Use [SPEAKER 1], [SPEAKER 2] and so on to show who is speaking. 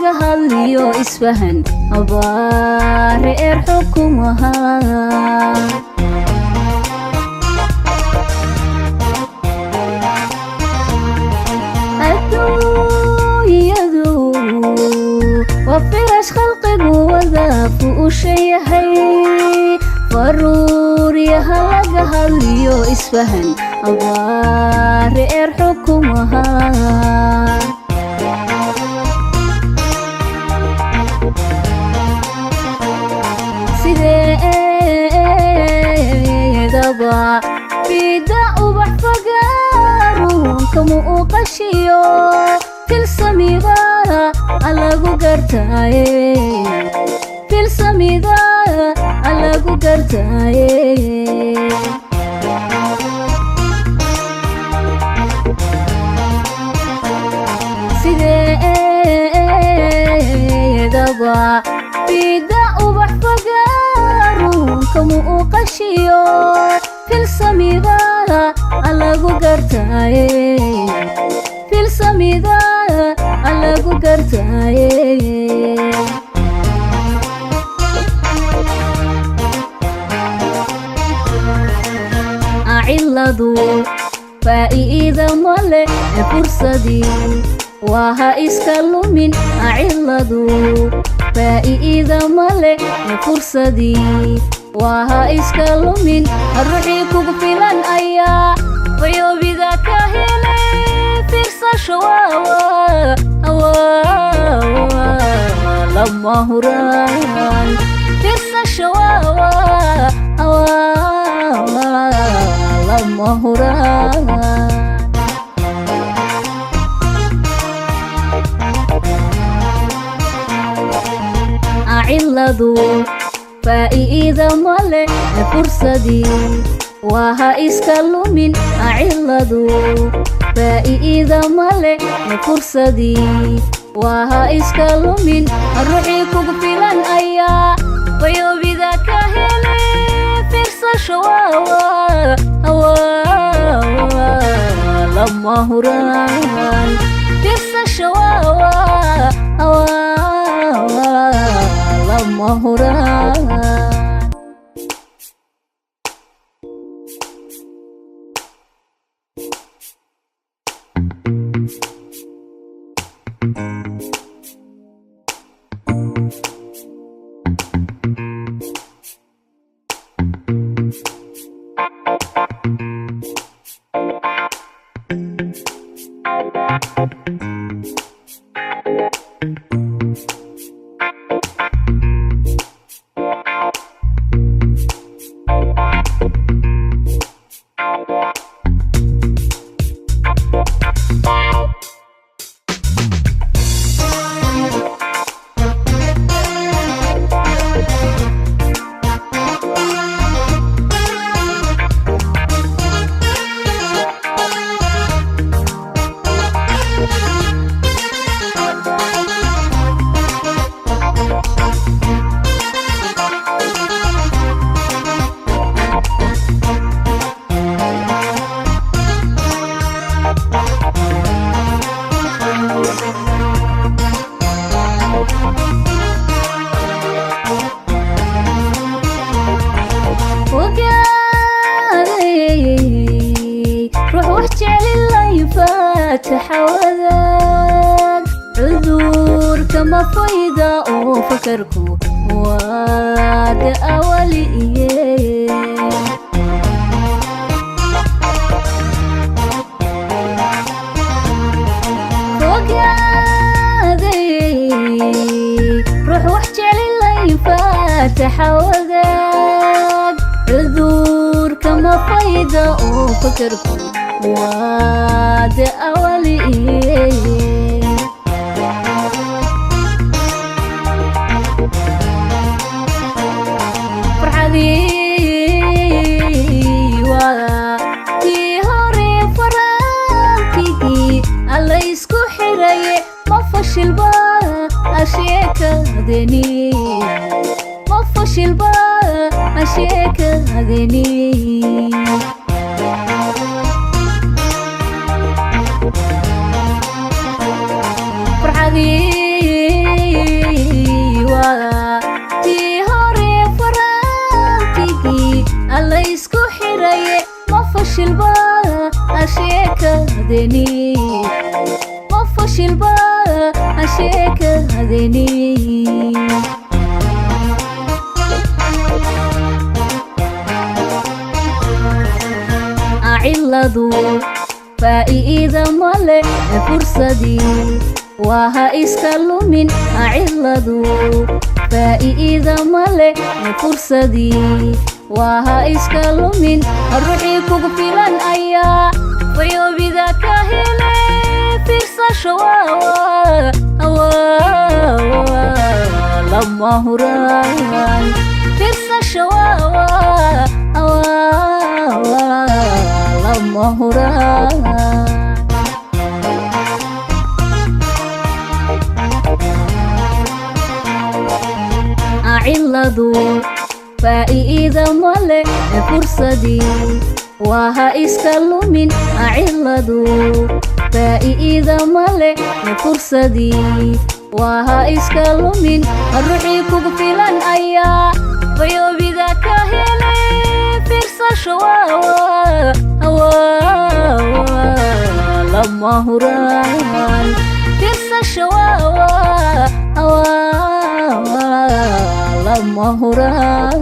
[SPEAKER 1] laga hadliyo isfahan abaar xukumaha وفرش خلقك وذاك وشيهي فرور يهلق هليو اسفهن أبار حكمها سيدابا بيدا وبحفقارون كمو قشيو كل سميغا alagu gartaaye fil samida alagu gartaaye sideedaba bida ubax fagaaruun kamu u qashiyo fil samida alagu gartaaye fil samida alagu gartaaye aciladu faa'iida male fursadii waha iska lumin aciladu faa'iida male fursadii waha iska lumin ruuxii kugu filan ayaa wayoobida ka helay firsasho لما هران تنسى الشواوى لما هران أعلدو فإذا مالي فرصدي وها إسكالو من أعلدو فإذا مالي فرصدي waha iska lumin ruuxii kugu filan ayaa wayoobida ka helay firsasho lama huraan firsasho lama huraan تحوذك عذور كما فايدة وفكركو واد أولي فوق هذي روح واحكي للي تحوذك عذور كما فايدة وفكركو واد أولي فرحدي وكي هوري فرانكي الله يسكو حري ما فشل با أشيك دني ما فشل با أشيك دني فرحدي isku xiraye ma fashilba sheekadeni ma fashilba sheekadeni ciladu faa'iida male fursadii waha iska lumin ciladu faa'iida male fursadii waha iska lumin ruuxii kugu filan ayaa fayoobida ka hele firsasho lama huraan firsasho lama huraan ciladu faa'iida male fursadii waha iska lumin ciladu faa'iida male fursadii waha iska lumin ruuxii kugu filan ayaa fayoobida ka hele firsasho lama huraan firsasho lama huraan